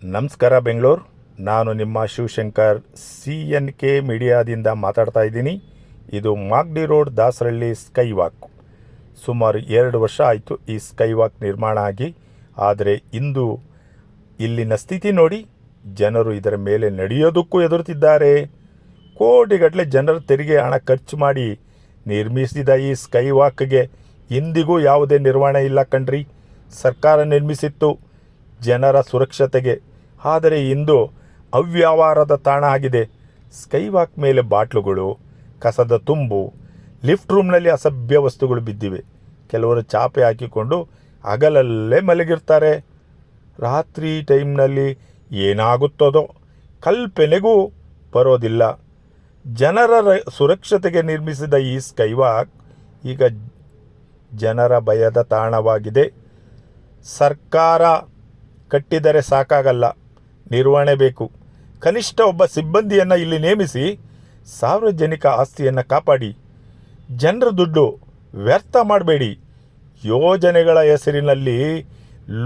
ನಮಸ್ಕಾರ ಬೆಂಗಳೂರು. ನಾನು ನಿಮ್ಮ ಶಿವಶಂಕರ್ CNK ಮೀಡಿಯಾದಿಂದ ಮಾತಾಡ್ತಾ ಇದ್ದೀನಿ. ಇದು Magadi road Dasarahalli sky walk. ಸುಮಾರು 2 ವರ್ಷ ಆಯಿತು ಈ ಸ್ಕೈ ವಾಕ್ ನಿರ್ಮಾಣ ಆಗಿ. ಆದರೆ ಇಂದು ಇಲ್ಲಿನ ಸ್ಥಿತಿ ನೋಡಿ ಜನರು ಇದರ ಮೇಲೆ ನಡೆಯೋದಕ್ಕೂ ಹೆದರುತ್ತಿದ್ದಾರೆ. ಕೋಟಿಗಟ್ಟಲೆ ಜನರ ತೆರಿಗೆ ಹಣ ಖರ್ಚು ಮಾಡಿ ನಿರ್ಮಿಸಿದ ಈ ಸ್ಕೈ ವಾಕ್ಗೆ ಇಂದಿಗೂ ಯಾವುದೇ ನಿರ್ವಹಣೆ ಇಲ್ಲ ಕಣ್ರಿ. ಸರ್ಕಾರ ನಿರ್ಮಿಸಿತ್ತು ಜನರ ಸುರಕ್ಷತೆಗೆ. ಆದರೆ ಇಂದು ಅವ್ಯವಹಾರದ ತಾಣ ಆಗಿದೆ. ಸ್ಕೈ ವಾಕ್ ಮೇಲೆ ಬಾಟ್ಲುಗಳು, ಕಸದ ತುಂಬು, ಲಿಫ್ಟ್ ರೂಮ್ನಲ್ಲಿ ಅಸಭ್ಯ ವಸ್ತುಗಳು ಬಿದ್ದಿವೆ. ಕೆಲವರು ಚಾಪೆ ಹಾಕಿಕೊಂಡು ಹಗಲಲ್ಲೇ ಮಲಗಿರ್ತಾರೆ. ರಾತ್ರಿ ಟೈಮ್ನಲ್ಲಿ ಏನಾಗುತ್ತದೋ ಕಲ್ಪನೆಗೂ ಬರೋದಿಲ್ಲ. ಜನರ ಸುರಕ್ಷತೆಗೆ ನಿರ್ಮಿಸಿದ ಈ ಸ್ಕೈ ವಾಕ್ ಈಗ ಜನರ ಭಯದ ತಾಣವಾಗಿದೆ. ಸರ್ಕಾರ ಕಟ್ಟಿದರೆ ಸಾಕಾಗಲ್ಲ, ನಿರ್ವಹಣೆ ಬೇಕು. ಕನಿಷ್ಠ ಒಬ್ಬ ಸಿಬ್ಬಂದಿಯನ್ನು ಇಲ್ಲಿ ನೇಮಿಸಿ ಸಾರ್ವಜನಿಕ ಆಸ್ತಿಯನ್ನು ಕಾಪಾಡಿ. ಜನರ ದುಡ್ಡು ವ್ಯರ್ಥ ಮಾಡಬೇಡಿ. ಯೋಜನೆಗಳ ಹೆಸರಿನಲ್ಲಿ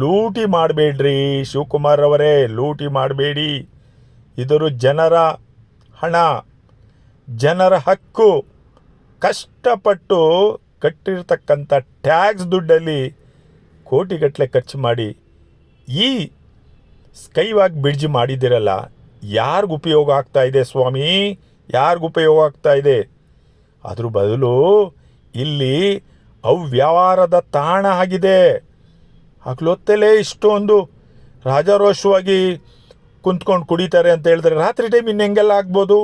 ಲೂಟಿ ಮಾಡಬೇಡ್ರಿ ಶಿವಕುಮಾರ್ ಅವರೇ, ಲೂಟಿ ಮಾಡಬೇಡಿ. ಇದರು ಜನರ ಹಣ, ಜನರ ಹಕ್ಕು. ಕಷ್ಟಪಟ್ಟು ಕಟ್ಟಿರ್ತಕ್ಕಂಥ ಟ್ಯಾಕ್ಸ್ ದುಡ್ಡಲ್ಲಿ ಕೋಟಿಗಟ್ಟಲೆ ಖರ್ಚು ಮಾಡಿ ಈ ಸ್ಕೈ ವಾಕ್ ಬ್ರಿಡ್ಜ್ ಮಾಡಿದ್ದೀರಲ್ಲ, ಯಾರಿಗೂ ಉಪಯೋಗ ಆಗ್ತಾ ಇದೆ ಸ್ವಾಮಿ? ಯಾರಿಗೂ ಉಪಯೋಗ ಆಗ್ತಾ ಇದೆ? ಅದ್ರ ಬದಲು ಇಲ್ಲಿ ಅವ್ಯವಹಾರದ ತಾಣ ಆಗಿದೆ. ಹಗಲೊತ್ತಲೇ ಇಷ್ಟೊಂದು ರಾಜಾರೋಷವಾಗಿ ಕುಂತ್ಕೊಂಡು ಕುಡಿತಾರೆ ಅಂತ ಹೇಳಿದ್ರೆ ರಾತ್ರಿ ಟೈಮ್ ಇನ್ನೆಂಗೆಲ್ಲ ಆಗ್ಬೋದು?